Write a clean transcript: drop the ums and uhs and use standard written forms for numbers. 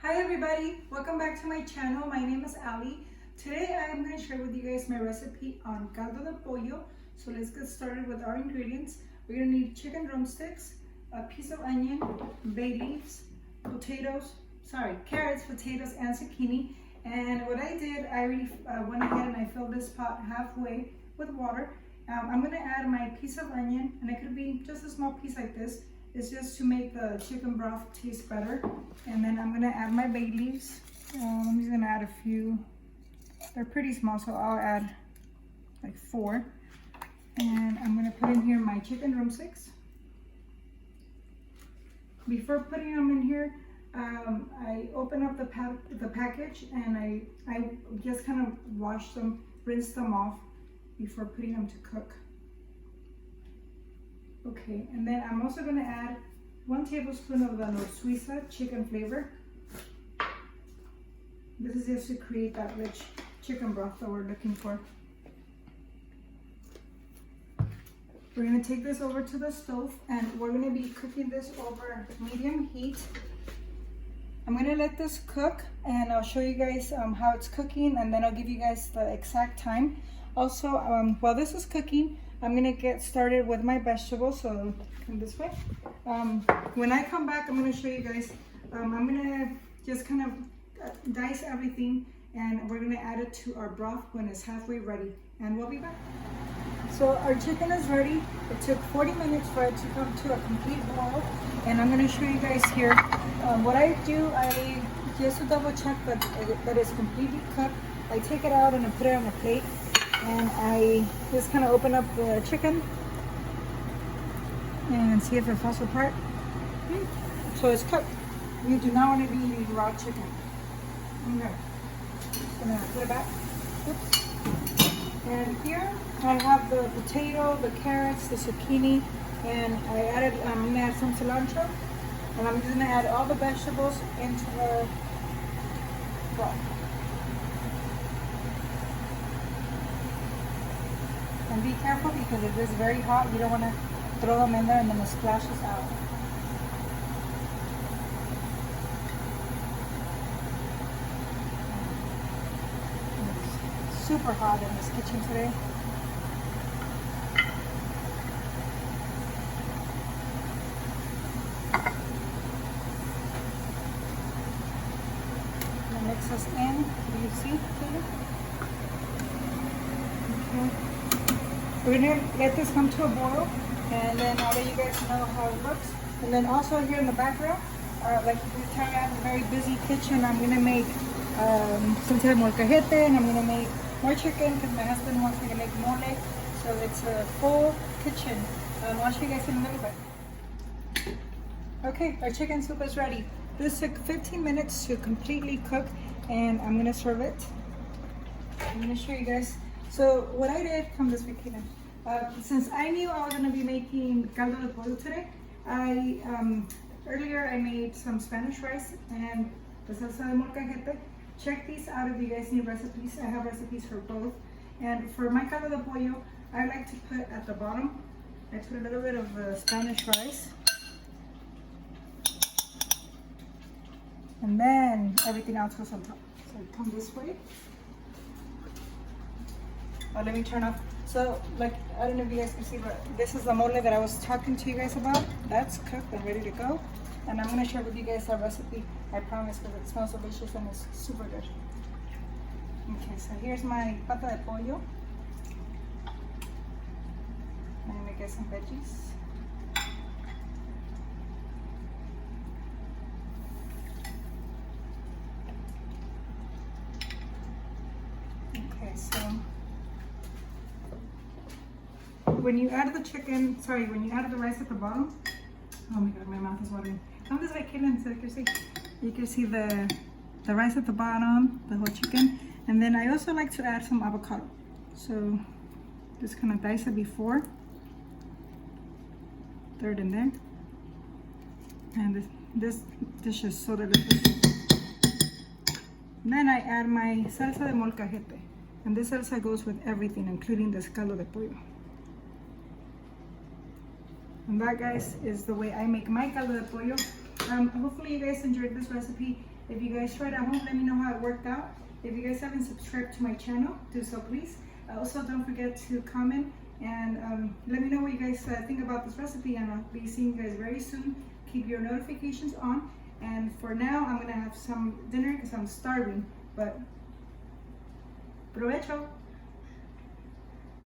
Hi everybody, welcome back to my channel. My name is Ali. Today I am going to share with you guys my recipe on caldo de pollo. So let's get started with our ingredients. We're going to need chicken drumsticks, a piece of onion, bay leaves, carrots, potatoes, and zucchini. And what I did, I already went ahead and I filled this pot halfway with water. I'm going to add my piece of onion, and it could be just a small piece like this. It's just to make the chicken broth taste better. And then I'm gonna add my bay leaves. I'm just gonna add a few. They're pretty small, so I'll add like 4. And I'm gonna put in here my chicken drumsticks. Before putting them in here, I open up the package and I just kind of wash them, rinse them off before putting them to cook. Okay, and then I'm also going to add 1 tablespoon of the Knorr chicken flavor. This is just to create that rich chicken broth that we're looking for. We're going to take this over to the stove and we're going to be cooking this over medium heat. I'm going to let this cook and I'll show you guys how it's cooking, and then I'll give you guys the exact time. Also, while this is cooking, I'm gonna get started with my vegetables, so come this way. When I come back, I'm gonna show you guys, I'm gonna just kind of dice everything, and we're gonna add it to our broth when it's halfway ready, and we'll be back. So our chicken is ready. It took 40 minutes for it to come to a complete boil, and I'm gonna show you guys here. What I do, just to double check that it's completely cooked, I take it out and I put it on a plate. And I just kind of open up the chicken and see if it falls apart. So it's cooked. You do not want to be eating raw chicken. Okay. Just gonna put it back. Oops. And here I have the potato, the carrots, the zucchini, and I'm gonna add some cilantro, and I'm just gonna add all the vegetables into the broth. And be careful because it is very hot. You don't want to throw them in there and then it splashes out. It's super hot in this kitchen today. And mix this in. Do you see? Okay. We're going to let this come to a boil, and then I'll let you guys know how it looks. And then also here in the background, like you can tell, I have a very busy kitchen. I'm going to make salsa de molcajete, and I'm going to make more chicken because my husband wants me to make mole. So it's a full kitchen. I'll show you guys in a little bit. Okay, our chicken soup is ready. This took 15 minutes to completely cook, and I'm going to serve it. I'm going to show you guys. So what I did, come this way, Kaden. Since I knew I was going to be making caldo de pollo today, earlier I made some Spanish rice and the salsa de molcajete. Check these out if you guys need recipes. I have recipes for both. And for my caldo de pollo, I like to put at the bottom, I put a little bit of Spanish rice. And then everything else goes on top. So come this way. Let me turn off. So, like, I don't know if you guys can see, but this is the mole that I was talking to you guys about. That's cooked and ready to go. And I'm going to share with you guys our recipe, I promise, because it smells delicious and it's super good. Okay, so here's my pata de pollo. I'm going to get some veggies. Okay, so when you add the the rice at the bottom, oh my god, my mouth is watering. Come this way, Caitlin, so you can see the rice at the bottom, the whole chicken. And then I also like to add some avocado. So just kind of dice it before. Throw it in there. And this dish is so delicious. And then I add my salsa de molcajete. And this salsa goes with everything, including this caldo de pollo. And that, guys, is the way I make my caldo de pollo. Hopefully you guys enjoyed this recipe. If you guys tried at home, let me know how it worked out. If you guys haven't subscribed to my channel, do so please. Also, don't forget to comment and let me know what you guys think about this recipe, and I'll be seeing you guys very soon. Keep your notifications on, and for now I'm gonna have some dinner because I'm starving, but provecho.